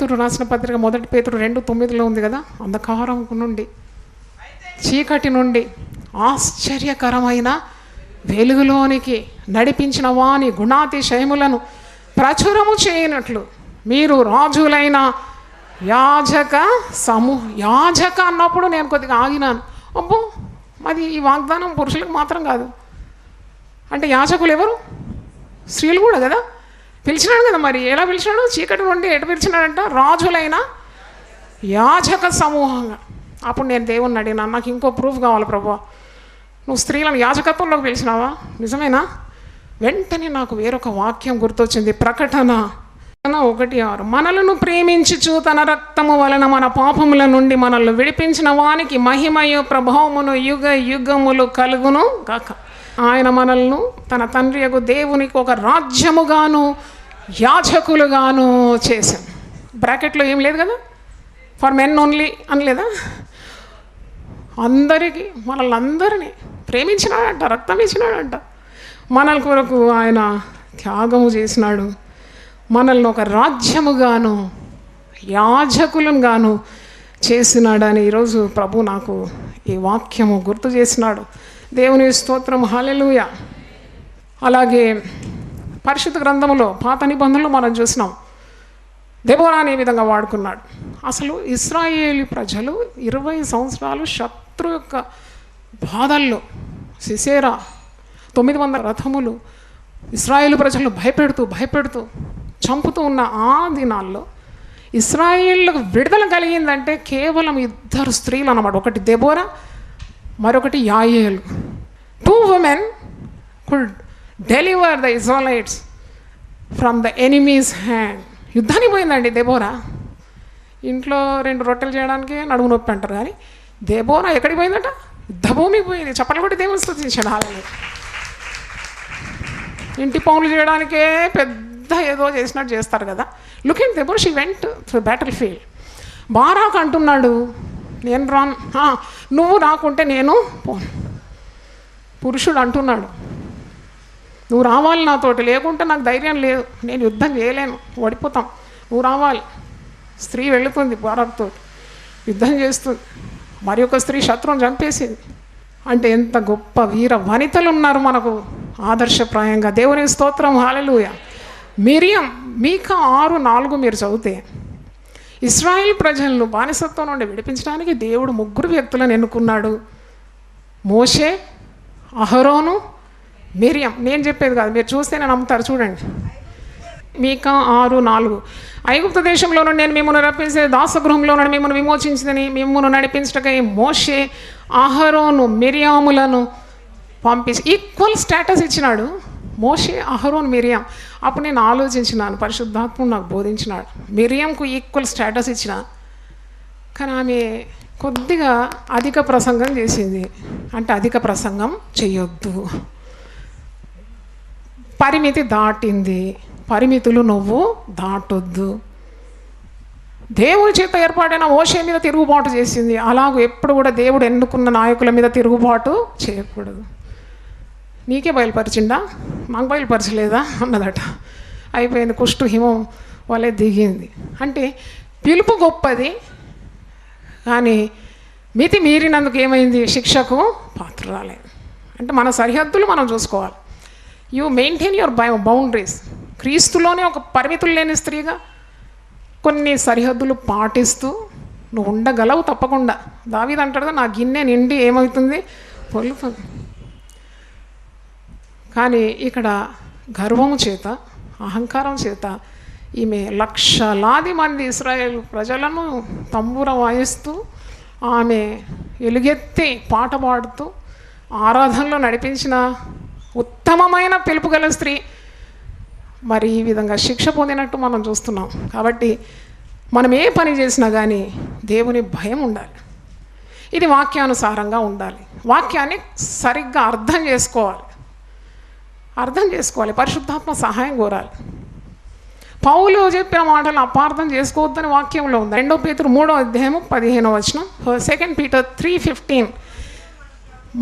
పేతురు రాసిన పత్రిక 1 పేతురు 2:9 ఉంది కదా, అంధకారం నుండి చీకటి నుండి ఆశ్చర్యకరమైన వెలుగులోనికి నడిపించిన వాని గుణాతిశయములను ప్రచురము చేయనట్లు మీరు రాజులైన యాజక యాజక అన్నప్పుడు నేను కొద్దిగా ఆగినాను. అబ్బో, అది ఈ వాగ్దానం పురుషులకు మాత్రం కాదు. అంటే యాజకులు ఎవరు? స్త్రీలు కూడా కదా. పిలిచినాడు కదా, మరి ఎలా పిలిచినాడు? చీకటి నుండి ఎటు పిలిచినాడంట? రాజులైన యాజక సమూహంగా. అప్పుడు నేను దేవుణ్ణి అడిగినా, నాకు ఇంకో ప్రూఫ్ కావాలి ప్రభువా, నువ్వు స్త్రీలను యాజకత్వంలోకి పిలిచినావా? నిజమేనా? వెంటనే నాకు వేరొక వాక్యం గుర్తొచ్చింది. ప్రకటన 1:6, మనలను ప్రేమించుచు తన రక్తము వలన మన పాపముల నుండి మనల్ని విడిపించిన వానికి మహిమయు ప్రభావమును యుగ యుగములు కలుగును గాక. ఆయన మనల్ని తన తండ్రి యొక్క దేవునికి ఒక రాజ్యముగాను యాజకులుగాను చేశాను. బ్రాకెట్లో ఏం లేదు కదా, ఫర్ మెన్ ఓన్లీ అని లేదా? అందరికీ, మనల్ని అందరినీ ప్రేమించినాడంట, రక్తం ఇచ్చినాడంట, మనల కొరకు ఆయన త్యాగము చేసినాడు. మనల్ని ఒక రాజ్యముగాను యాజకులను గాను చేసినాడని ఈరోజు ప్రభు నాకు ఈ వాక్యము గుర్తు చేసినాడు. దేవుని స్తోత్రం, హల్లెలూయా. అలాగే పరిశుద్ధ గ్రంథములో పాత నిబంధనలు మనం చూసినాం, దెబోరాని ఏ విధంగా వాడుకున్నాడు. అసలు ఇశ్రాయేలు ప్రజలు 20 సంవత్సరాలు శత్రు యొక్క బాధల్లో, సిసేరా 900 రథములు ఇశ్రాయేలు ప్రజలను భయపెడుతూ చంపుతూ ఉన్న ఆ దినాల్లో ఇశ్రాయేళ్లకు విడుదల కలిగిందంటే కేవలం 2 స్త్రీలు అన్నమాట. ఒకటి దెబోరా, మరొకటి యాయేలు. 2 women could deliver the Israelites from the enemy's hand. యుద్ధానికి పోయిందండి దెబోరా. ఇంట్లో 2 రొట్టెలు చేయడానికి నడుము నొప్పి అంటారు, కానీ దెబోరా ఎక్కడికి పోయిందట? యుద్ధభూమికి పోయింది. చప్పట్లు కొట్టి దేవుని స్తుతించాడు. హాలెలూయా. ఇంటి పనులు చేయడానికే పెద్ద ఏదో చేసినట్టు చేస్తారు కదా. Look at Deborah, she went to battle field. Barak అంటున్నాడు, నేను రాను, నువ్వు రాకుంటే నేను పోను. పురుషుడు అంటున్నాడు, నువ్వు రావాలి నాతోటి, లేకుంటే నాకు ధైర్యం లేదు, నేను యుద్ధం చేయలేను, ఓడిపోతాం, నువ్వు రావాలి. స్త్రీ వెళుతుంది బారాకుతో, యుద్ధం చేస్తుంది. మరి ఒక స్త్రీ శత్రువుని చంపేసింది. అంటే ఎంత గొప్ప వీర వనితలు ఉన్నారు మనకు ఆదర్శప్రాయంగా. దేవుని స్తోత్రం, హల్లెలూయా. మిరియం, మీకా 6:4 మీరు చదివితే, ఇశ్రాయేల్ ప్రజలను బానిసత్వం నుండి విడిపించడానికి దేవుడు 3 వ్యక్తులను ఎన్నుకున్నాడు. మోషే, అహరోను, మిరియం. నేను చెప్పేది కాదు, మీరు చూస్తేనే నమ్ముతారు. చూడండి, మీకా 6:4, ఐగుప్తు దేశంలో నుండి నేను మిమ్మల్ని రప్పించే దాసగృహంలో నుండి మిమ్మల్ని విమోచించిందని మిమ్మల్ని నడిపించటకై మోషే, అహరోను, మిరియాములను పంపించి ఈక్వల్ స్టేటస్ ఇచ్చినాడు. మోషే, అహరోన్, మిరియం. అప్పుడు నేను ఆలోచించినాను, పరిశుద్ధాత్ముడు నాకు బోధించినాడు, మిరియంకు ఈక్వల్ స్టేటస్ ఇచ్చిన, కానీ ఆమె కొద్దిగా అధిక ప్రసంగం చేసింది. అంటే అధిక ప్రసంగం చేయొద్దు, పరిమితి దాటింది, పరిమితులు నువ్వు దాటొద్దు. దేవుని చేత ఏర్పాటైన మోషే మీద తిరుగుబాటు చేసింది. అలాగూ ఎప్పుడు కూడా దేవుడు ఎన్నుకున్న నాయకుల మీద తిరుగుబాటు చేయకూడదు. నీకే బయలుపరిచిండా, మాకు బయలుపరచలేదా అన్నదట. అయిపోయింది, కుష్టు హిమం వలె దిగింది. అంటే పిలుపు గొప్పది, కానీ మితి మీరినందుకు ఏమైంది? శిక్షకు పాత్రురాలే. అంటే మన సరిహద్దులు మనం చూసుకోవాలి. You maintain your boundaries. క్రీస్తులోనే ఒక పరిమితులు లేని స్త్రీగా కొన్ని సరిహద్దులు పాటిస్తూ నువ్వు ఉండగలవు తప్పకుండా. దావీదు అంటాడు, నా గిన్నె నిండి ఏమవుతుంది? పొల్లుతుంది. కానీ ఇక్కడ గర్వము చేత, అహంకారం చేత ఈమె లక్షలాది మంది ఇశ్రాయేలు ప్రజలను తంబూర వాయిస్తూ, ఆమె ఎలుగెత్తి పాట పాడుతూ ఆరాధనలో నడిపించిన ఉత్తమమైన పిలుపు గల స్త్రీ మరి ఈ విధంగా శిక్ష పొందినట్టు మనం చూస్తున్నాం. కాబట్టి మనం ఏ పని చేసినా కానీ దేవుని భయం ఉండాలి. ఇది వాక్యానుసారంగా ఉండాలి. వాక్యాన్ని సరిగ్గా అర్థం చేసుకోవాలి. పరిశుద్ధాత్మ సహాయం కోరాలి. పౌలు చెప్పిన మాటలు అపార్థం చేసుకోవద్దని వాక్యంలో ఉంది. 2 పేతురు 3:15 2 Peter 3:15.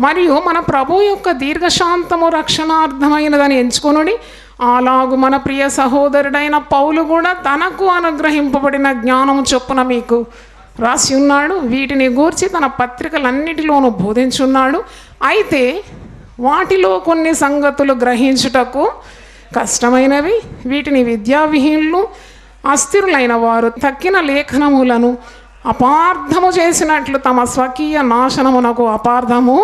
మరియు మన ప్రభు యొక్క దీర్ఘశాంతము రక్షణార్థమైనదని ఎంచుకొనుడి, అలాగు మన ప్రియ సహోదరుడైన పౌలు కూడా తనకు అనుగ్రహింపబడిన జ్ఞానం చొప్పున మీకు రాసి ఉన్నాడు. వీటిని గూర్చి తన పత్రికలన్నిటిలోనూ బోధించున్నాడు. అయితే వాటిలో కొన్ని సంగతులు గ్రహించుటకు కష్టమైనవి. వీటిని విద్యావిహీనులు, అస్థిరులైన వారు తక్కిన లేఖనములను అపార్థము చేసినట్లు తమ స్వకీయ నాశనమునకు అపార్థము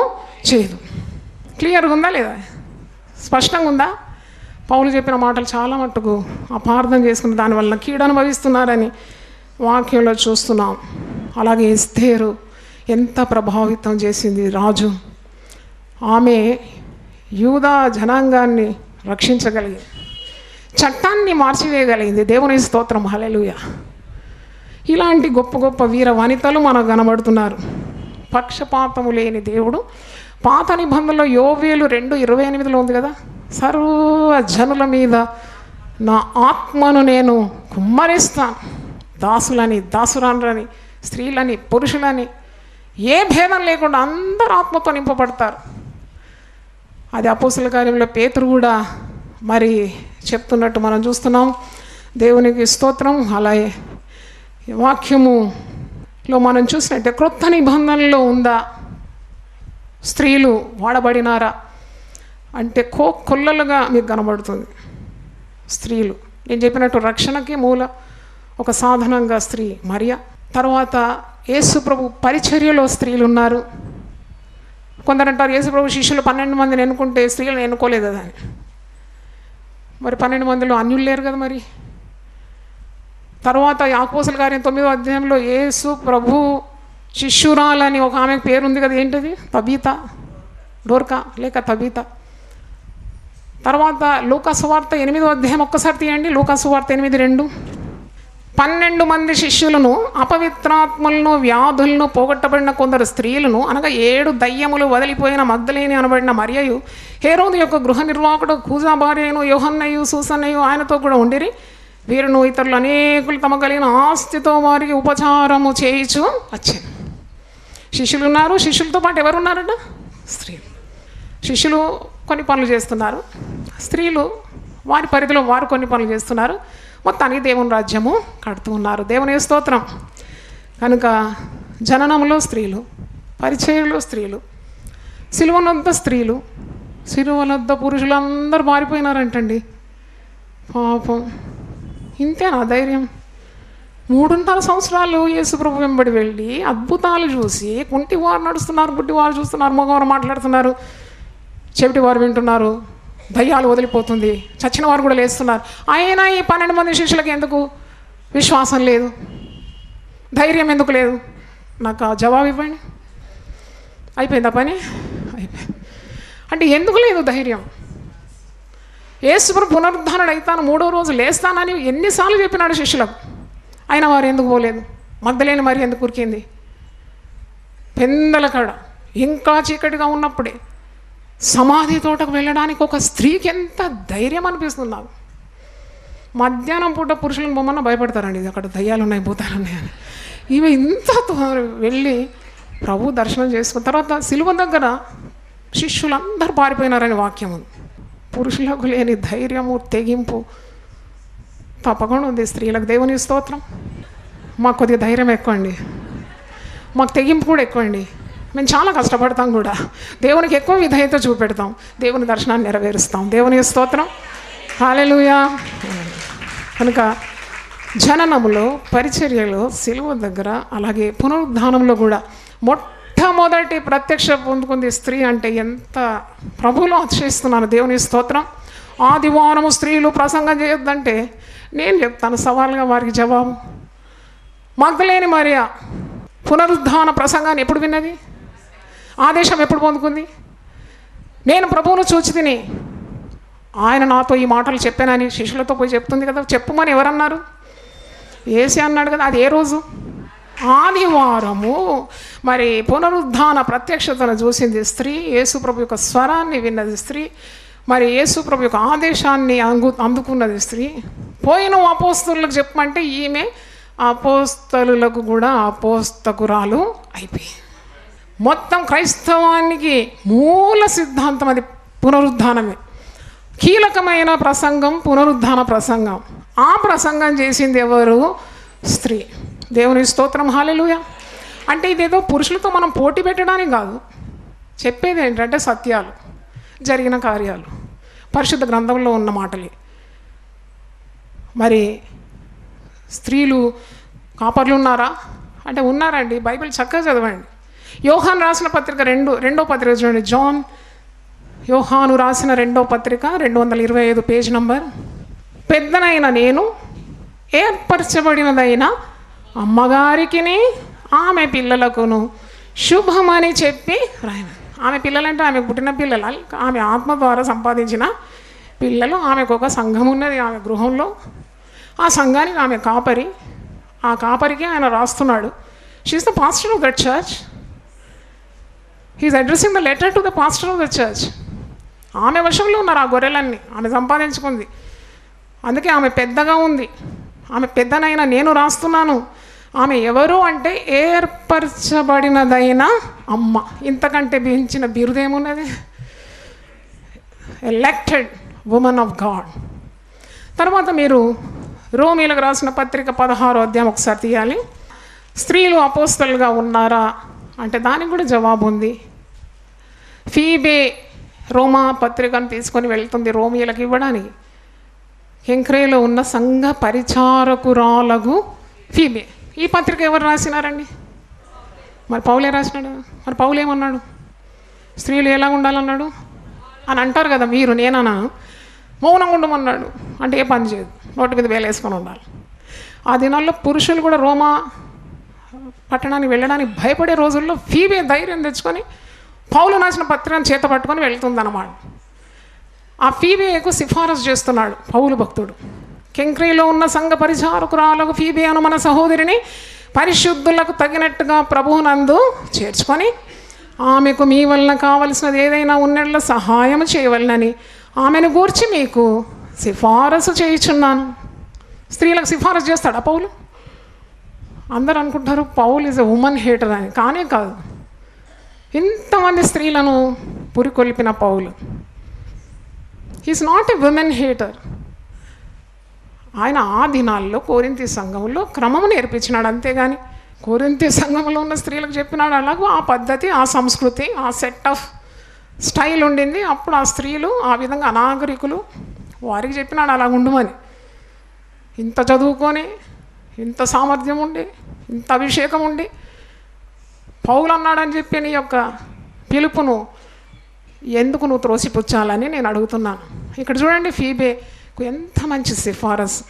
చేయదు. క్లియర్గా ఉందా లేదా? స్పష్టంగా ఉందా? పౌలు చెప్పిన మాటలు చాలా మట్టుకు అపార్థం చేసుకుని దానివల్ల కీడు అనుభవిస్తున్నారని వాక్యంలో చూస్తున్నాం. అలాగే ఎస్తేరు ఎంత ప్రభావితం చేసింది రాజు. ఆమె యూదా జనాంగాన్ని రక్షించగలిగింది, చట్టాన్ని మార్చివేయగలిగింది. దేవుని స్తోత్రం, హల్లెలూయా. ఇలాంటి గొప్ప గొప్ప వీర వనితలు మనకు కనబడుతున్నారు. పక్షపాతము లేని దేవుడు. పాత నిబంధనలో యోవేలు 2:28 ఉంది కదా, సర్వ జనుల మీద నా ఆత్మను నేను కుమ్మరిస్తాను. దాసులని, దాసురాండ్రని, స్త్రీలని, పురుషులని ఏ భేదం లేకుండా అందరూ ఆత్మతో నింపబడతారు. అది అపోస్తల కార్యంలో పేతురు కూడా మరి చెప్తున్నట్టు మనం చూస్తున్నాం. దేవునికి స్తోత్రం. అలాగే వాక్యములో మనం చూసినట్టే క్రొత్త నిబంధనలో ఉందా స్త్రీలు వాడబడినారా అంటే కొల్లలుగా మీకు కనబడుతుంది. స్త్రీలు నేను చెప్పినట్టు రక్షణకి మూల ఒక సాధనంగా స్త్రీ మరియ. తర్వాత యేసు ప్రభు పరిచర్యలో స్త్రీలు ఉన్నారు. కొందరు అంటారు యేసు ప్రభు శిష్యులు 12 మందిని ఎన్నుకుంటే స్త్రీలను ఎన్నుకోలేదు కదా అని. మరి 12 మందిలో అన్యులు లేరు కదా మరి. తర్వాత అపోస్తల కార్యం 9వ అధ్యాయంలో యేసు ప్రభు శిష్యురాలని ఒక ఆమెకు పేరు ఉంది కదా, ఏంటిది? తబీత, డోర్కా లేక తబీత. తర్వాత లూకా సువార్త 8వ అధ్యాయం ఒక్కసారి తీయండి. లూకా సువార్త 8:2. 12 మంది శిష్యులను, అపవిత్రాత్మలను, వ్యాధులను, పోగొట్టబడిన కొందరు స్త్రీలను, అనగా 7 దయ్యములు వదిలిపోయిన మగ్దలేని అనబడిన మరియయు, హేరోదు యొక్క గృహ నిర్వాహకుడు కూజా భార్యను యోహన్నయు, సూసన్నయు ఆయనతో కూడా ఉండిరి. వీరును ఇతరులు అనేకులు తమ కలిగిన ఆస్తితో వారికి ఉపచారము చేయించు వచ్చాను. శిష్యులు ఉన్నారు. శిష్యులతో పాటు ఎవరు ఉన్నారట? స్త్రీలు. శిష్యులు కొన్ని పనులు చేస్తున్నారు, స్త్రీలు వారి పరిధిలో వారు కొన్ని పనులు చేస్తున్నారు. మొత్తానికి దేవుని రాజ్యము కడుతూ ఉన్నారు. దేవుని స్తోత్రం. కనుక జననంలో స్త్రీలు, పరిచయంలో స్త్రీలు, సిలువనొద్ద స్త్రీలు, సిలువనొద్ద పురుషులందరూ మారిపోయినారంటండి. పాపం. ఇంతేనా ధైర్యం? 3.5 సంవత్సరాలు యేసుప్రభు వెంబడి వెళ్ళి అద్భుతాలు చూసి, కుంటివారు నడుస్తున్నారు, గుడ్డివారు చూస్తున్నారు, మగవారు మాట్లాడుతున్నారు, చెవిటివారు వింటున్నారు, దయ్యాలు వదిలిపోతుంది, చచ్చిన వారు కూడా లేస్తున్నారు. అయినా ఈ 12 మంది శిష్యులకి ఎందుకు విశ్వాసం లేదు? ధైర్యం ఎందుకు లేదు? నాకు ఆ జవాబు ఇవ్వండి. అయిపోయిందా పని? అయిపోయింది. అంటే ఎందుకు లేదు ధైర్యం? యేసుప్రభు పునరుద్ధానుడు అవుతాను, 3వ రోజు లేస్తానని ఎన్నిసార్లు చెప్పినాడు శిష్యులకు. అయినా వారు ఎందుకు పోలేదు? మగ్దలేని మరి ఎందుకు ఉరికింది? పెందల కాడ ఇంకా చీకటిగా ఉన్నప్పుడే సమాధి తోటకు వెళ్ళడానికి ఒక స్త్రీకి ఎంత ధైర్యం అనిపిస్తుంది నాకు. మధ్యాహ్నం పూట పురుషులను బొమ్మన్న భయపడతారండి, ఇది అక్కడ దయ్యాలు ఉన్నాయి, భూతాలు ఉన్నాయని. ఈమె ఇంత వెళ్ళి ప్రభు దర్శనం చేసుకున్న తర్వాత సిలువ దగ్గర శిష్యులందరూ పారిపోయినారని వాక్యం ఉంది. పురుషులకు లేని ధైర్యము, తెగింపు తప్పకుండా ఉంది స్త్రీలకు. దేవుని స్తోత్రం. మాకు కొద్దిగా ధైర్యం ఎక్కువ అండి, మాకు తెగింపు కూడా ఎక్కువ అండి. మేము చాలా కష్టపడతాం కూడా, దేవునికి ఎక్కువ విధేయత చూపెడతాం, దేవుని దర్శనాన్ని నెరవేరుస్తాం. దేవుని స్తోత్రం, హల్లెలూయా. కనుక జననములో, పరిచర్యలో, సిలువ దగ్గర, అలాగే పునరుద్ధానంలో కూడా మొట్టమొదటి ప్రత్యక్ష పొందుకుంది స్త్రీ అంటే ఎంత ప్రభువులో అతిశయిస్తున్నాను. దేవుని స్తోత్రం. ఆదివారము స్త్రీలు ప్రసంగం చేయొద్దంటే నేను చెప్తాను సవాల్గా వారికి జవాబు. మగ్దలేని మరియా పునరుద్ధాన ప్రసంగాన్ని ఎప్పుడు విన్నది? ఆదేశం ఎప్పుడు పొందుకుంది? నేను ప్రభువును చూచి తిని ఆయన నాతో ఈ మాటలు చెప్పానని శిష్యులతో పోయి చెప్తుంది కదా. చెప్పుమని ఎవరన్నారు? యేసే అన్నాడు కదా. అది ఏ రోజు? ఆదివారము. మరి పునరుద్ధాన ప్రత్యక్షతను చూసింది స్త్రీ, యేసు ప్రభు యొక్క స్వరాన్ని విన్నది స్త్రీ, మరి యేసు ప్రభు యొక్క ఆదేశాన్ని అందుకున్నది స్త్రీ. పోయిన అపోస్తలులకు చెప్పమంటే ఈమె అపోస్తలులకు కూడా అపోస్తకురాలు అయిపోయింది. మొత్తం క్రైస్తవానికి మూల సిద్ధాంతం అది పునరుద్ధానమే. కీలకమైన ప్రసంగం పునరుద్ధాన ప్రసంగం. ఆ ప్రసంగం చేసింది ఎవరు? స్త్రీ. దేవుని స్తోత్రం, హల్లెలూయా. అంటే ఇదేదో పురుషులతో మనం పోటీ పెట్టడానికి కాదు, చెప్పేది ఏంటంటే సత్యాలు, జరిగిన కార్యాలు, పరిశుద్ధ గ్రంథంలో ఉన్న మాటలే. మరి స్త్రీలు కాపర్లు ఉన్నారా అంటే ఉన్నారండి. బైబిల్ చక్కగా చదవండి. యోహాను రాసిన పత్రిక రెండో పత్రిక చూడండి. యోహాను రాసిన 2వ పత్రిక 225 పేజ్ నంబర్. పెద్దనైన నేను ఏర్పరచబడినదైన అమ్మగారికిని ఆమె పిల్లలకును శుభమని చెప్పి రాయన. ఆమె పిల్లలంటే ఆమె పుట్టిన పిల్లలు, ఆమె ఆత్మ ద్వారా సంపాదించిన పిల్లలు. ఆమెకు ఒక సంఘం ఉన్నది ఆమె గృహంలో. ఆ సంఘానికి ఆమె కాపరి. ఆ కాపరికి ఆయన రాస్తున్నాడు. She is the pastor of the church. He is addressing the letter to the pastor of the church. ఆమె వశంలో ఉన్నారు ఆ గొర్రెలన్నీ, ఆమె సంపాదించుకుంది. అందుకే ఆమె పెద్దగా ఉంది. ఆమె పెద్దనైనా నేను రాస్తున్నాను. ఆమె ఎవరు అంటే ఏర్పరచబడినదైన అమ్మ. ఇంతకంటే మించిన బిరుదేమున్నది? Elected women of God. తర్వాత మీరు రోమీలకు రాసిన పత్రిక 16వ అధ్యాయం ఒకసారి తీయాలి. స్త్రీలు అపోస్తలుగా ఉన్నారా అంటే దానికి కూడా జవాబు ఉంది. ఫీబే రోమా పత్రికను తీసుకొని వెళ్తుంది రోమిలకు ఇవ్వడానికి. కెంక్రేలో ఉన్న సంఘ పరిచారకురాలకు ఫీబే. ఈ పత్రిక ఎవరు రాసినారండి? మరి పౌలే రాసినాడు. మరి పౌలు ఏమన్నాడు? స్త్రీలు ఎలా ఉండాలన్నాడు అని అంటారు కదా మీరు. నేనన్నా మౌనంగా ఉండమన్నాడు అంటే ఏ పని చేయదు, నోటి మీద వేలేసుకొని ఉండాలి. ఆ దినాల్లో పురుషులు కూడా రోమా పట్టణానికి వెళ్ళడానికి భయపడే రోజుల్లో ఫీబే ధైర్యం తెచ్చుకొని పౌలు రాసిన పత్రికను చేత పట్టుకొని వెళ్తుందన్నమాట. ఆ ఫీబేకు సిఫారసు చేస్తున్నాడు పౌలు భక్తుడు. కెంక్రీలో ఉన్న సంఘ పరిచారకురాలకు ఫీబే అను మన సహోదరిని పరిశుద్ధులకు తగినట్టుగా ప్రభువునందు చేర్చుకొని ఆమెకు మీ వలన కావలసినది ఏదైనా ఉన్నట్ల సహాయం చేయవలనని ఆమెను గూర్చి మీకు సిఫారసు చేయుచున్నాను. స్త్రీలకు సిఫారసు చేస్తాడా పౌలు? అందరూ అనుకుంటారు Paul is a woman hater అని. కానే కాదు. ఇంతమంది స్త్రీలను పురికొల్పిన పౌలు he's not a woman hater. ఆయన ఆ దినాల్లో కొరింథీ సంఘంలో క్రమం నేర్పించినాడు, అంతేగాని కొరింథీ సంఘంలో ఉన్న స్త్రీలకు చెప్పినాడు. అలాగే ఆ పద్ధతి, ఆ సంస్కృతి, ఆ సెట్ ఆఫ్ స్టైల్ ఉండింది. అప్పుడు ఆ స్త్రీలు ఆ విధంగా అనాగరికులు, వారికి చెప్పినాడు అలా ఉండమని. ఇంత చదువుకొని, ఇంత సామర్థ్యం ఉండి, ఇంత అభిషేకం ఉండి పౌలు అన్నాడని చెప్పి నీ యొక్క పిలుపును ఎందుకు నువ్వు త్రోసిపుచ్చాలని నేను అడుగుతున్నాను. ఇక్కడ చూడండి, ఫీబేకు ఎంత మంచి సిఫారసు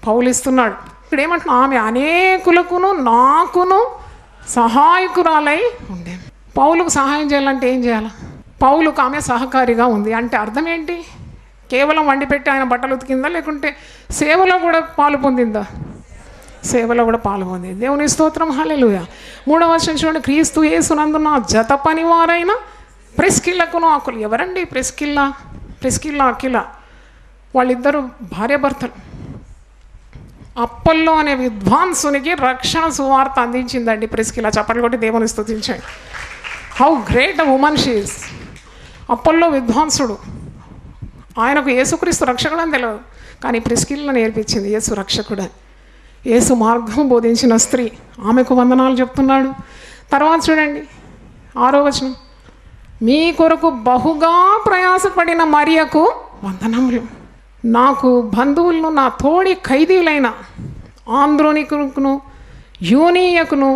పౌలు ఇస్తున్నాడు. ఇక్కడ ఏమంటున్నా, ఆమె అనేకులకును నాకును సహాయకురాలై ఉండే. పౌలుకు సహాయం చేయాలంటే ఏం చేయాలి? పౌలుకు ఆమె సహకారిగా ఉంది అంటే అర్థం ఏంటి? కేవలం వండి పెట్టి ఆయన బట్టలు ఉతికిందా, లేకుంటే సేవలో కూడా పాలు పొందిందా? సేవలో కూడా పాలు పొందింది. దేవుని స్తోత్రం, హల్లెలూయా. 3వ వచనం చూడండి. క్రీస్తు యేసునందున జత పనివారైన ప్రిస్కిల్లాకును అకులు. ఎవరండి ప్రిస్కిల్లా? అకిల వాళ్ళిద్దరూ భార్యాభర్తలు. అప్పల్లో అనే విద్వాంసునికి రక్షణ సువార్త అందించిందండి ప్రిస్కిల్లా. చప్పట్లు కొట్టి దేవుని స్తుతించండి. How great a woman she is. అప్పల్లో విద్వాంసుడు, ఆయనకు యేసుక్రీస్తు రక్షకుడు అని తెలియదు, కానీ ప్రిస్కిల్లా నేర్పించింది యేసు రక్షకుడు అని. యేసు మార్గం బోధించిన స్త్రీ, ఆమెకు వందనాలు చెప్తున్నాడు. తర్వాత చూడండి 6వ వచనం. మీ కొరకు బహుగా ప్రయాసపడిన మరియకు వందనములు. నాకు బంధువులను, నా తోడి ఖైదీలైన ఆంద్రోనికును యూనియకును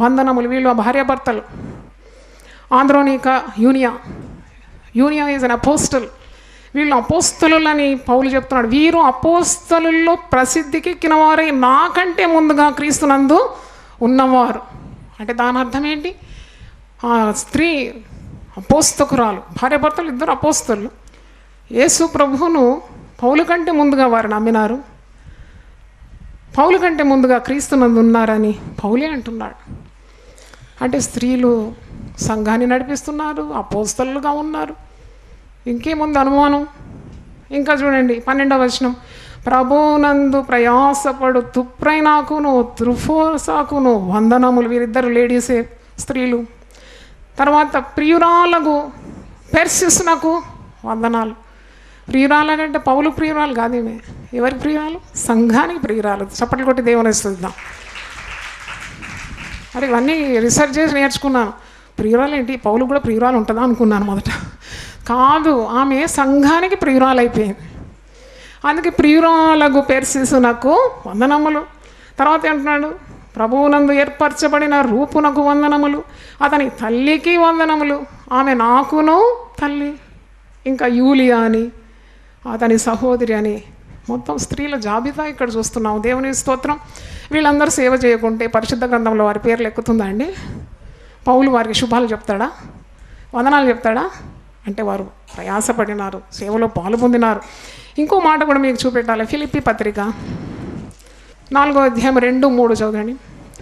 వందనములు. వీళ్ళు భార్యాభర్తలు. ఆంద్రోనిక, యూనియా ఈజ్ అన్ అపోస్టల్. వీళ్ళు అపోస్తలులని పౌలు చెప్తున్నాడు. వీరు అపోస్తలుల్లో ప్రసిద్ధికి ఎక్కిన వారై నాకంటే ముందుగా క్రీస్తునందు ఉన్నవారు. అంటే దాని అర్థం ఏంటి? ఆ స్త్రీ అపోస్తకురాలు, భార్యాభర్తలు ఇద్దరు అపోస్తలు. యేసు ప్రభువును పౌలు కంటే ముందుగా వారు నమ్మినారు. పౌలు కంటే ముందుగా క్రీస్తునందు ఉన్నారని పౌలే అంటున్నాడు. అంటే స్త్రీలు సంఘాన్ని నడిపిస్తున్నారు, అపోస్తలుగా ఉన్నారు. ఇంకేముంది అనుమానం? ఇంకా చూడండి 12వ వచనం. ప్రభునందు ప్రయాసపడు తుప్రైనాకును త్రుఫోసాకును వందనములు. వీరిద్దరు లేడీసే, స్త్రీలు. తర్వాత ప్రియురాలకు పెర్సిస్నకు వందనాలు. ప్రియురాలంటే పౌలు ప్రియురాలు కాదేమే. ఎవరికి ప్రియురాలు? సంఘానికి ప్రియురాలు. చప్పట్లు కొట్టి దేవుని స్తుతిద్దాం. మరి ఇవన్నీ రీసెర్చ్ చేసి నేర్చుకున్నాను. ప్రియురాలు ఏంటి, పౌలు కూడా ప్రియురాలు ఉంటుందా అనుకున్నాను మొదట. కాదు, ఆమె సంఘానికి ప్రియురాలు అయిపోయింది. అందుకే ప్రియురాలకు పెర్సిసునకు వందనములు. తర్వాత అంటున్నాడు, ప్రభువునందు ఏర్పరచబడిన రూపునకు వందనములు, అతని తల్లికి వందనములు, ఆమె నాకును తల్లి. ఇంకా యూలియా అని, అతని సహోదరి అని, మొత్తం స్త్రీల జాబితా ఇక్కడ చూస్తున్నాము. దేవుని స్తోత్రం. వీళ్ళందరూ సేవ చేయకుంటే పరిశుద్ధ గ్రంథంలో వారి పేర్లు ఎక్కుతుందా అండి? పౌలు వారికి శుభాలు చెప్తాడా, వందనాలు చెప్తాడా? అంటే వారు ప్రయాసపడినారు, సేవలో పాలు పొందినారు. ఇంకో మాట కూడా మీకు చూపెట్టాలి. ఫిలిప్పీ పత్రిక 4వ అధ్యాయం 2-3 చదవండి.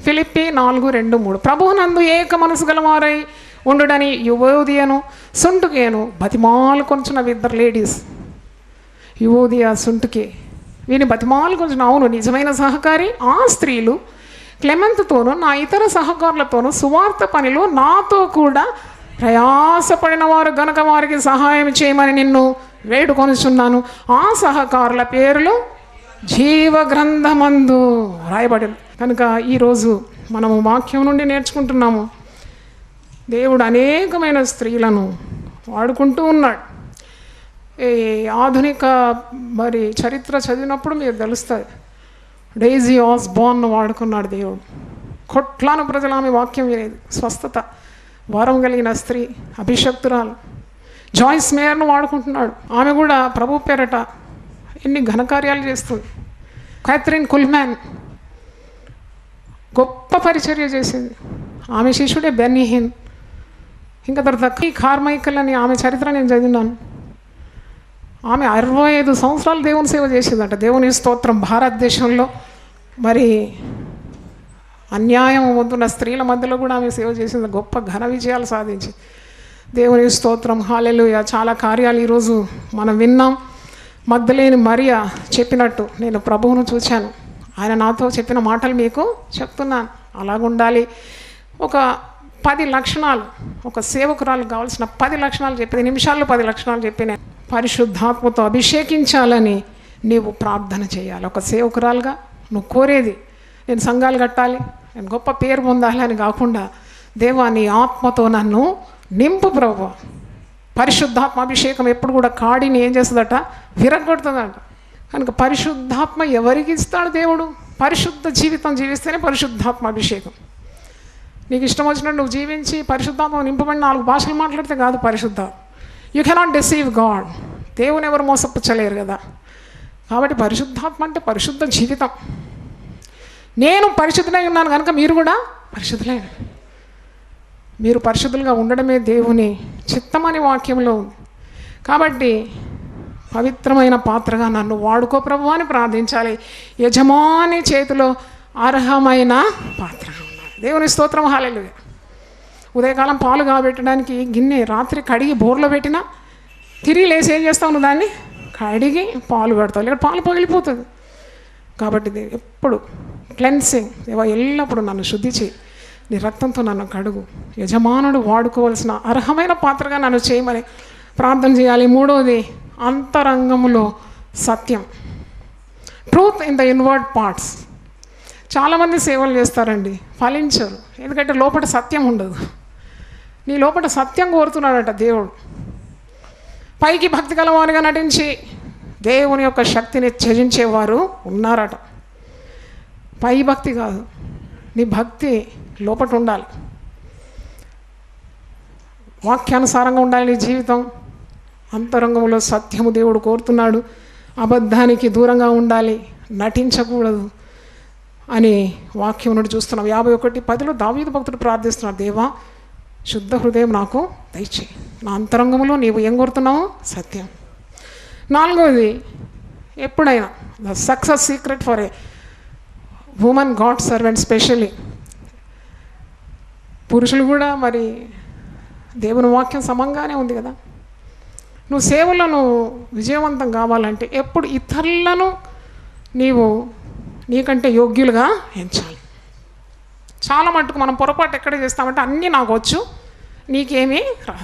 ఫిలిప్పీ 4:2-3. ప్రభువునందు ఏక మనసు గలవారై ఉండుడని యువోదియను సుంటుకేను బతిమాలు కొంచున్న ఇద్దరు లేడీస్. యువోదియా సుంటుకే వీని బతిమాలు కొంచెం. అవును, నిజమైన సహకారి ఆ స్త్రీలు క్లెమెంత్తోనూ నా ఇతర సహకారులతోనూ సువార్త పనిలో నాతో కూడా ప్రయాసపడిన వారు గనక వారికి సహాయం చేయమని నిన్ను వేడుకొనిచున్నాను. ఆ సహకారుల పేర్లు జీవ గ్రంథమందు రాయబడి. కనుక ఈరోజు మనము వాక్యం నుండి నేర్చుకుంటున్నాము. దేవుడు అనేకమైన స్త్రీలను వాడుకుంటూ ఉన్నాడు. ఈ ఆధునిక మరి చరిత్ర చదివినప్పుడు మీరు తెలుస్తుంది. డైజీ ఆస్బార్న్ వాడుకున్నాడు దేవుడు. కొట్లాను ప్రజలు ఆమె వాక్యం వినేది. స్వస్థత వరం కలిగిన స్త్రీ, అభిషక్తురాలు. జాయిస్ మేయర్ను వాడుకుంటున్నాడు. ఆమె కూడా ప్రభు పేరట ఎన్ని ఘనకార్యాలు చేస్తుంది. క్యాథరిన్ కుల్మ్యాన్ గొప్ప పరిచర్య చేసింది. ఆమె శిష్యుడే బెన్నీహిన్. ఇంకా తర్వాత కార్మైకల్ అని ఆమె చరిత్ర నేను చదివినాను. ఆమె 65 సంవత్సరాలు దేవుని సేవ చేసిందట. దేవుని స్తోత్రం. భారతదేశంలో మరి అన్యాయం పొందుతున్న స్త్రీల మధ్యలో కూడా ఆమె సేవ చేసింది. గొప్ప ఘన విజయాలు సాధించి దేవుని స్తోత్రం. హల్లెలూయా. చాలా కార్యాలు ఈరోజు మనం విన్నాం. మగ్దలేని మరియ చెప్పినట్టు నేను ప్రభువును చూశాను, ఆయన నాతో చెప్పిన మాటలు మీకు చెప్తున్నాను. అలాగుండాలి. ఒక 10 లక్షణాలు, ఒక సేవకురాలకు కావాల్సిన 10 లక్షణాలు చెప్పి 10 నిమిషాల్లో 10 లక్షణాలు చెప్పి నేను పరిశుద్ధాత్మతో అభిషేకించాలని నీవు ప్రార్థన చేయాలి. ఒక సేవకురాలుగా నువ్వు కోరేది నేను సంఘాలు కట్టాలి, నేను గొప్ప పేరు పొందాలి అని కాకుండా, దేవా నీ ఆత్మతో నన్ను నింపు ప్రభువా. పరిశుద్ధాత్మ అభిషేకం ఎప్పుడు కూడా కాడిని ఏం చేస్తుందట, విరగొడుతుందట. కనుక పరిశుద్ధాత్మ ఎవరికి ఇస్తాడు దేవుడు? పరిశుద్ధ జీవితం జీవిస్తేనే పరిశుద్ధాత్మ అభిషేకం. నీకు ఇష్టం వచ్చినట్టు నువ్వు జీవించి పరిశుద్ధాత్మ నింపబడి 4 భాషలు మాట్లాడితే కాదు పరిశుద్ధాత్మ. You cannot deceive God. దేవుని ఎవరు మోసపుచ్చలేరు కదా. కాబట్టి పరిశుద్ధాత్మ అంటే పరిశుద్ధ జీవితం. నేను పరిశుద్ధులై ఉన్నాను కనుక మీరు కూడా పరిశుద్ధులై, మీరు పరిశుద్ధులుగా ఉండడమే దేవుని చిత్తమని వాక్యంలో ఉంది. కాబట్టి పవిత్రమైన పాత్రగా నన్ను వాడుకో ప్రభువా అని ప్రార్థించాలి. యజమాని చేతిలో అర్హమైన పాత్రగా ఉండాలి. దేవుని స్తోత్రం. హల్లెలూయా. ఉదయకాలం పాలు కాబెట్టడానికి గిన్నె రాత్రి కడిగి బోర్లో పెట్టినా తిరిగి లేసి ఏం చేస్తావు? నువ్వు దాన్ని కడిగి పాలు పెడతావు, లేదా పాలు పగిలిపోతుంది. కాబట్టి ఎప్పుడు క్లెన్సింగ్, ఎల్లప్పుడూ నన్ను శుద్ధి చేయి, నీ రక్తంతో నన్ను కడుగు, యజమానుడు వాడుకోవాల్సిన అర్హమైన పాత్రగా నన్ను చేయమని ప్రార్థన చేయాలి. 3వది అంతరంగంలో సత్యం. Truth in the inward parts. చాలామంది సేవలు చేస్తారండి, ఫలించరు. ఎందుకంటే లోపల సత్యం ఉండదు. నీ లోపల సత్యం కోరుతున్నాడట దేవుడు. పైకి భక్తి గలవారుగా నటించి దేవుని యొక్క శక్తిని త్యజించేవారు ఉన్నారట. పై భక్తి కాదు, నీ భక్తి లోపట ఉండాలి. వాక్యానుసారంగా ఉండాలి నీ జీవితం. అంతరంగంలో సత్యము దేవుడు కోరుతున్నాడు. అబద్ధానికి దూరంగా ఉండాలి, నటించకూడదు అని వాక్యం నుండి చూస్తున్నాం. 51:10 దావీదు భక్తుడు ప్రార్థిస్తున్నాడు, దేవా శుద్ధ హృదయం నాకు దయచేయి, నా అంతరంగంలో నీవు ఏం కోరుతున్నావు? సత్యం. 4వది, ఎప్పుడైనా the success secret for a women God servant, specially పురుషులు కూడా మరి దేవుని వాక్యం సమంగానే ఉంది కదా. నువ్వు సేవలను విజయవంతం కావాలంటే ఎప్పుడు ఇతరులను నీవు నీకంటే యోగ్యులుగా ఎంచాలి. చాలా మట్టుకు మనం పొరపాటు ఎక్కడ చేస్తామంటే అన్నీ నాకు వచ్చు, నీకేమీ రా.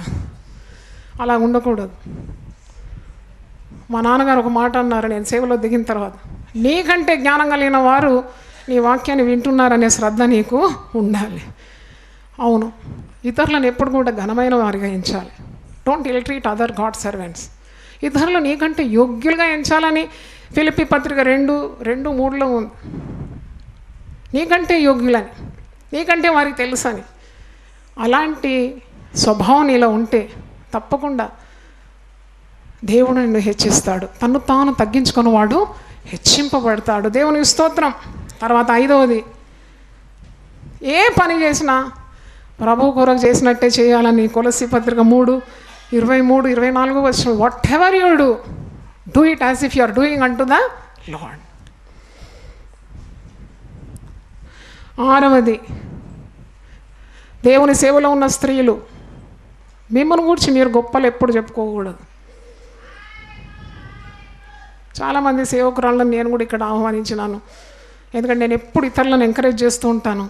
అలా ఉండకూడదు. మా నాన్నగారు ఒక మాట అన్నారు నేను సేవలో దిగిన తర్వాత, నీకంటే జ్ఞానం కలిగిన వారు నీ వాక్యాన్ని వింటున్నారనే శ్రద్ధ నీకు ఉండాలి. అవును, ఇతరులను ఎప్పుడు కూడా ఘనమైన వారిగా ఎంచాలి. Don't ill treat other God servants. ఇతరులు నీకంటే యోగ్యులుగా ఎంచాలని ఫిలిప్పీ పత్రిక 2:3 ఉంది. నీకంటే యోగ్యులని, నీకంటే వారికి తెలుసని. అలాంటి స్వభావం నీలో ఉంటే తప్పకుండా దేవుడు నిన్ను హెచ్చిస్తాడు. తను తాను తగ్గించుకుని వాడు హెచ్చింపబడతాడు. దేవునికి స్తోత్రం. తర్వాత 5వది, ఏ పని చేసినా ప్రభు కొరకు చేసినట్టే చేయాలని కొలస్సీ పత్రిక 3:23-24 వచ్చిన, whatever you do it as if you are doing unto the Lord. 6వది, దేవుని సేవలో ఉన్న స్త్రీలు మిమ్మల్ని గురించి మీరు గొప్పలు ఎప్పుడు చెప్పుకోకూడదు. చాలామంది సేవకురాళ్ళని నేను కూడా ఇక్కడ ఆహ్వానించినాను, ఎందుకంటే నేను ఎప్పుడు ఇతరులను ఎంకరేజ్ చేస్తూ ఉంటాను.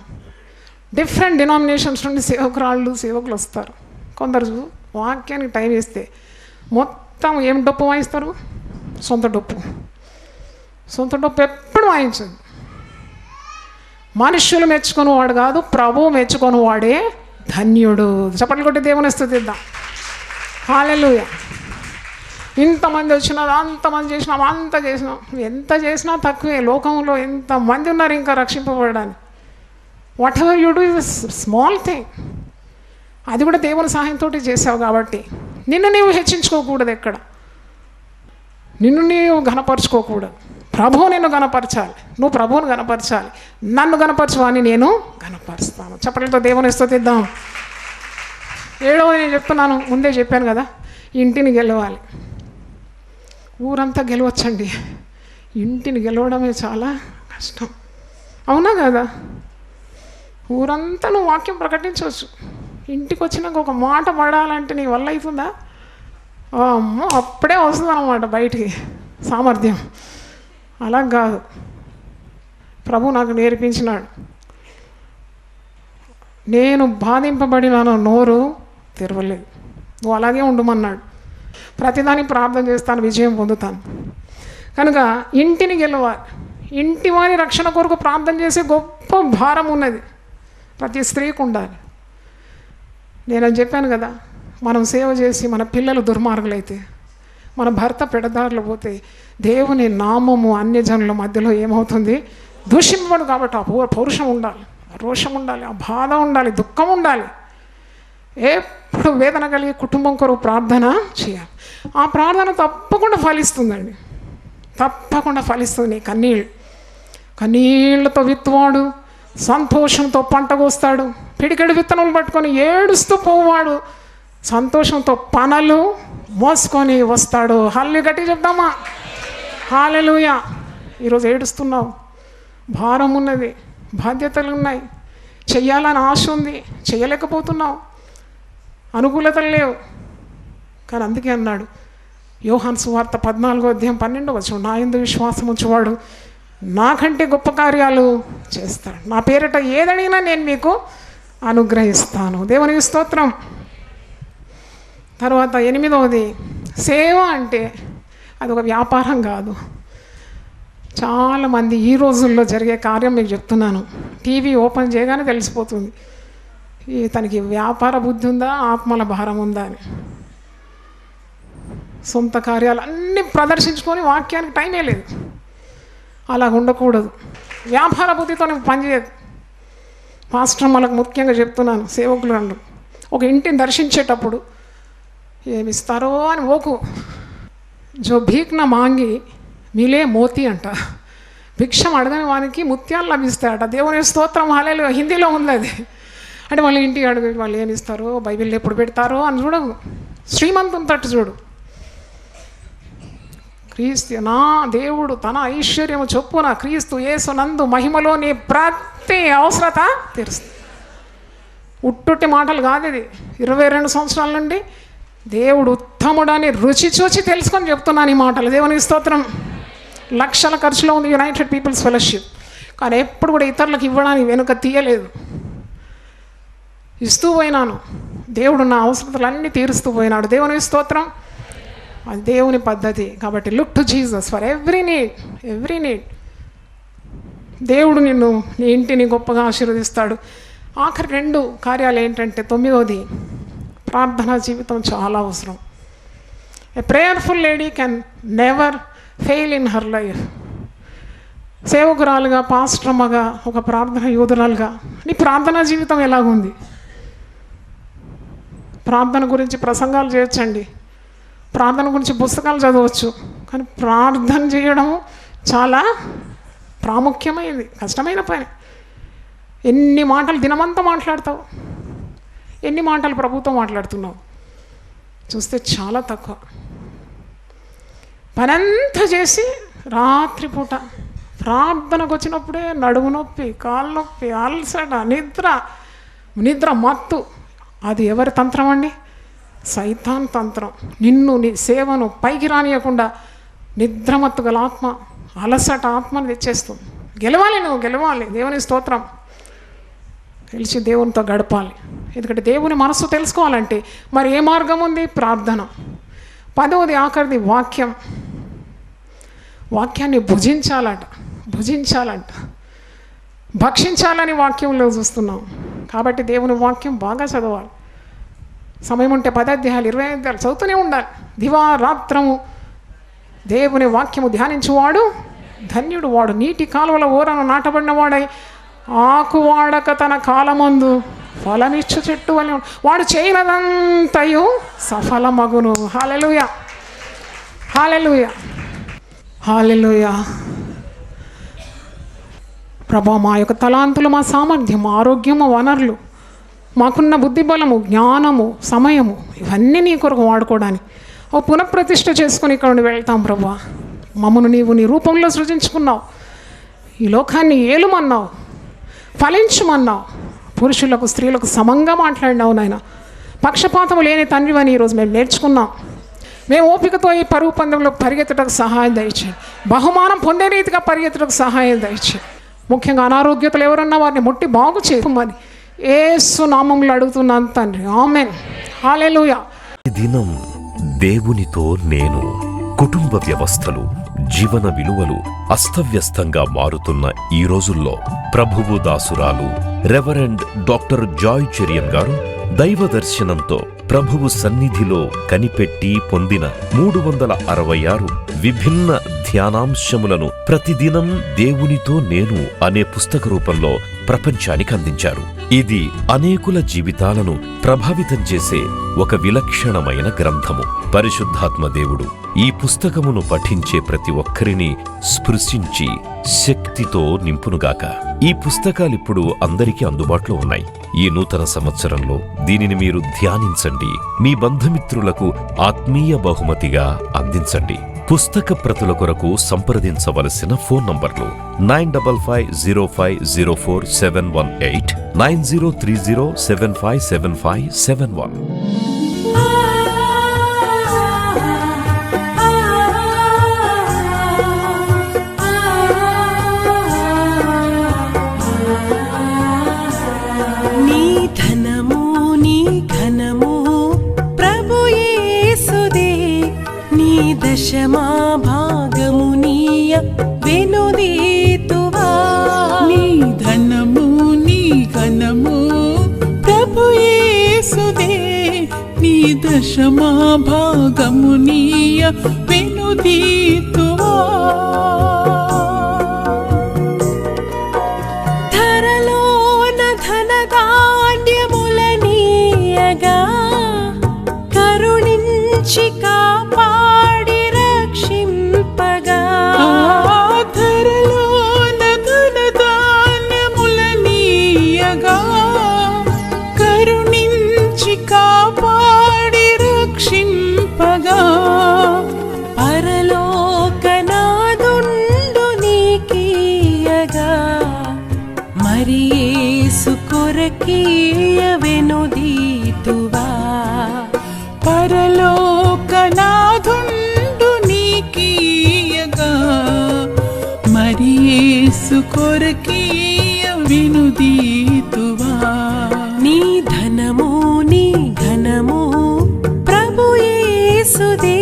డిఫరెంట్ డినామినేషన్స్ నుండి సేవకులు వస్తారు. కొందరు వాక్యానికి టైం ఇస్తే మొత్తం ఏం డప్పు వాయిస్తారు, సొంత డప్పు ఎప్పుడు వాయించదు. మనుష్యులు మెచ్చుకొని వాడు కాదు, ప్రభువు మెచ్చుకొని వాడే ధన్యుడు. చప్పట్లు కొట్టి దేవుని స్తుతిద్దాం. హల్లెలూయా. ఇంతమంది వచ్చినారు, అంతమంది చేసినాం, అంత చేసినాం. ఎంత చేసినా తక్కువే. లోకంలో ఎంతమంది ఉన్నారు ఇంకా రక్షింపబడడానికి. Whatever you do is small thing. అది కూడా దేవుని సహాయంతో చేసావు కాబట్టి నిన్ను నీవు హెచ్చించుకోకూడదు. ఎక్కడ నిన్ను నీవు ఘనపరచుకోకూడదు. ప్రభువు నిన్ను గణపరచాలి, నువ్వు ప్రభువును గణపరచాలి. నన్ను గణపరచువని నేను గణపరుస్తాను. చప్పట్లతో దేవుని స్తుతిద్దాం. 7వది నేను చెప్తున్నాను, ముందే చెప్పాను కదా, ఇంటిని గెలవాలి. ఊరంతా గెలవచ్చండి, ఇంటిని గెలవడమే చాలా కష్టం. అవునా కదా? ఊరంతా నువ్వు వాక్యం ప్రకటించవచ్చు, ఇంటికి వచ్చినాక ఒక మాట పడాలంటే నీ వల్ల అవుతుందా? అమ్మో, అప్పుడే వస్తుంది అన్నమాట బయటికి సామర్థ్యం. అలా కాదు, ప్రభు నాకు నేర్పించినాడు. నేను బాధింపబడినాను, నోరు తెరవలేదు. నువ్వు అలాగే ఉండమన్నాడు. ప్రతిదానికి ప్రార్థన చేస్తాను, విజయం పొందుతాను. కనుక ఇంటిని గెలవాలి. ఇంటి వారి రక్షణ కొరకు ప్రార్థన చేసే గొప్ప భారం ఉన్నది ప్రతి స్త్రీకి ఉండాలి. నేను చెప్పాను కదా, మనం సేవ చేసి మన పిల్లలు దుర్మార్గులైతే, మన భర్త పెడదారులు పోతే దేవుని నామము అన్యజనుల మధ్యలో ఏమవుతుంది? దూషింపబడు. కాబట్టి ఆ పౌరుషం ఉండాలి, ఆ రోషం ఉండాలి, ఆ బాధ ఉండాలి, దుఃఖం ఉండాలి. ఎప్పుడు వేదన కలిగి కుటుంబం కొరకు ప్రార్థన చేయాలి. ఆ ప్రార్థన తప్పకుండా ఫలిస్తుందండి, తప్పకుండా ఫలిస్తుంది. నీ కన్నీళ్లతో విత్తువాడు సంతోషంతో పంట కోస్తాడు. పిడికెడు విత్తనం పట్టుకొని ఏడుస్తూ పోవాడు సంతోషంతో పనలు మోసుకొని వస్తాడు. హల్లెలూయా గట్టి చెప్దామా? హల్లెలూయా. ఈరోజు ఏడుస్తున్నావు, భారం ఉన్నది, బాధ్యతలు ఉన్నాయి, చెయ్యాలని ఆశ ఉంది, చేయలేకపోతున్నావు, అనుకూలతలు లేవు. కానీ అందుకే అన్నాడు యోహాను సువార్త 14:12, నా యందు విశ్వాసం ఉంచువాడు నాకంటే గొప్ప కార్యాలు చేస్తాడు, నా పేరిట ఏదడిగినా నేను మీకు అనుగ్రహిస్తాను. దేవునికి స్తోత్రం. తర్వాత 8వది, సేవ అంటే అది ఒక వ్యాపారం కాదు. చాలామంది ఈ రోజుల్లో జరిగే కార్యం మీకు చెప్తున్నాను, టీవీ ఓపెన్ చేయగానే తెలిసిపోతుంది తనకి వ్యాపార బుద్ధి ఉందా, ఆత్మల భారం ఉందా అని. సొంత కార్యాలు అన్నీ ప్రదర్శించుకొని వాక్యానికి టైమే లేదు. అలా ఉండకూడదు. వ్యాపార బుద్ధితో నేను పనిచేయదు. పాస్టర్ మనకు ముఖ్యంగా చెప్తున్నాను, సేవకులు అంటారు, ఒక ఇంటిని దర్శించేటప్పుడు ఏమిస్తారో అని ఓకు జో భీక్ నా మాంగి మిలే మోతి అంట. భిక్షం అడగని వానికి ముత్యాలు లభిస్తాయట. దేవుని స్తోత్రం. హల్లెలూయా. హిందీలో ఉంది అది. అంటే వాళ్ళు ఇంటికి అడుగు వాళ్ళు ఏమి ఇస్తారో, బైబిల్ ఎప్పుడు పెడతారో అని చూడవు, శ్రీమంతం తట్టు చూడు. క్రీస్తు నా దేవుడు తన ఐశ్వర్యము చొప్పున క్రీస్తు యేసు నందు మహిమలో నీ ప్రతి అవసరత తీరుస్తుంది. ఉట్టుట్టి మాటలు కాదు ఇది. 22 సంవత్సరాల నుండి దేవుడు ఉత్తముడని రుచి చూచి తెలుసుకొని చెప్తున్నాను ఈ మాటలు. దేవునికి స్తోత్రం. లక్షల ఖర్చులో ఉంది యునైటెడ్ పీపుల్స్ ఫెలోషిప్, కానీ ఎప్పుడు కూడా ఇతరులకు ఇవ్వడానికి వెనుక తీయలేదు. ఇస్తూ పోయినాను. దేవుడు నా అవసరతలన్నీ తీరుస్తూ పోయినాడు. దేవునికి స్తోత్రం. అది దేవుని పద్ధతి. కాబట్టి look to Jesus for every need. దేవుడు నిన్ను, నీ ఇంటిని గొప్పగా ఆశీర్వదిస్తాడు. ఆఖరి 2 కార్యాలు ఏంటంటే, 9వది ప్రార్థనా జీవితం చాలా అవసరం. A prayerful lady can never fail in her life. సేవకురాలుగా, పాస్టర్మగా, ఒక ప్రార్థన యోధురాలుగా నీ ప్రార్థనా జీవితం ఎలాగుంది? ప్రార్థన గురించి ప్రసంగాలు చేయొచ్చండి, ప్రార్థన గురించి పుస్తకాలు చదవచ్చు, కానీ ప్రార్థన చేయడం చాలా ప్రాముఖ్యమైనది, కష్టమైన పని. ఎన్ని మాటలు దినమంతా మాట్లాడతావు, ఎన్ని మాటలు ప్రభుత్వం మాట్లాడుతున్నావు చూస్తే చాలా తక్కువ. పనంతా చేసి రాత్రిపూట ప్రార్థనకు వచ్చినప్పుడే నడుము నొప్పి, కాళ్ళు నొప్పి, అలసట, నిద్ర మత్తు. అది ఎవరి తంత్రం అండి? సైతాన్ తంత్రం. నిన్ను, నీ సేవను పైకి రానియకుండా నిద్రమత్తు గల ఆత్మ, అలసట ఆత్మను తెచ్చేస్తుంది. నువ్వు గెలవాలి. దేవుని స్తోత్రం. గెలిచి దేవునితో గడపాలి. ఎందుకంటే దేవుని మనస్సు తెలుసుకోవాలంటే మరి ఏ మార్గం ఉంది? ప్రార్థన. 10వది ఆఖరిది వాక్యం. వాక్యాన్ని భుజించాలంట. భక్షించాలని వాక్యంలో చూస్తున్నాం. కాబట్టి దేవుని వాక్యం బాగా చదవాలి. సమయం ఉంటే 10 అధ్యాయాలు 20 అధ్యాయాలు చదువుతూనే ఉండాలి. దివారాత్రము దేవుని వాక్యము ధ్యానించువాడు ధన్యుడు. వాడు నీటి కాలువల ఓరను నాటబడినవాడై ఆకు వాడక తన కాలమందు ఫలమిచ్చు చెట్టు అని, వాడు చేయనదంతయు సఫలమగును. హల్లెలూయా, హల్లెలూయా, హల్లెలూయా. ప్రభా, మా యొక్క తలాంతులు, మా సామర్థ్యం, ఆరోగ్యము, వనరులు, మాకున్న బుద్ధిబలము, జ్ఞానము, సమయము, ఇవన్నీ నీ కొరకు వాడుకోవడానికి ఓ పునఃప్రతిష్ఠ చేసుకుని ఇక్కడ నుండి వెళ్తాం. ప్రభా, మమ్మను నీవు నీ రూపంలో సృజించుకున్నావు. ఈ లోకాన్ని ఏలుమన్నావు, ఫలించమన్నావు. పురుషులకు స్త్రీలకు సమంగా మాట్లాడినావు నాయన. పక్షపాతము లేని తండ్రివని ఈరోజు మేము నేర్చుకున్నాం. మేము ఓపికతో ఈ పరుగు పందెంలో పరిగెత్తడానికి సహాయం దయచేయండి. బహుమానం పొందే రీతిగా పరిగెత్తడానికి సహాయం దయచేయండి. ముఖ్యంగా అనారోగ్యతలు ఎవరన్నా వారిని ముట్టి బాగు చేయమని యేసు నామములో అడుగుతున్నాను తండ్రి. ఆమేన్. హల్లెలూయా. ఈ దినం దేవునితో నేను. కుటుంబ వ్యవస్థలు, జీవన విలువలు అస్తవ్యస్తంగా మారుతున్న ఈ రోజుల్లో ప్రభువు దాసురాలు రెవరెండ్ డాక్టర్ జాయ్ చెరియన్ గారు దైవ దర్శనంతో ప్రభువు సన్నిధిలో కనిపెట్టి పొందిన 366 విభిన్న ధ్యానాంశములను ప్రతిదినం దేవునితో నేను అనే పుస్తక రూపంలో ప్రపంచానికి అందించారు. ఇది అనేకుల జీవితాలను ప్రభావితం చేసే ఒక విలక్షణమైన గ్రంథము. పరిశుద్ధాత్మ దేవుడు ఈ పుస్తకమును పఠించే ప్రతి ఒక్కరిని స్పృశించి శక్తితో నింపునుగాక. ఈ పుస్తకాలిప్పుడు అందరికీ అందుబాటులో ఉన్నాయి. ఈ నూతన సంవత్సరంలో దీనిని మీరు ధ్యానించండి, మీ బంధుమిత్రులకు ఆత్మీయ బహుమతిగా అందించండి. పుస్తక ప్రతుల కొరకు సంప్రదించవలసిన ఫోన్ నంబర్లు 9550504718, 9030757571. దశమా భాగము నీయ వెనుదీతువా. నీ ధనము నీ ఘనము ప్రభు యేసుదే, నీ దశమా భాగము నీయ వెనుదీతువా. ధరలోన ధనధాన్యముల నీయగా కరుణించి కాపాడి రక్షింపగా. ధరలోన ధనధాన్యముల నీయగా కరుణించి కాపాడి రక్షింపగా. పరలోకనాదుండు నీకీయగా మరి యేసు కొరకీయ వెనుదీతువా. పరలోకనాథుండు నీకీయగా మరి యేసు కొరకీయ వెనుదీతువా. నీ ధనము నీ ఘనము ప్రభు యేసుదే,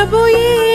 ప్రభుయే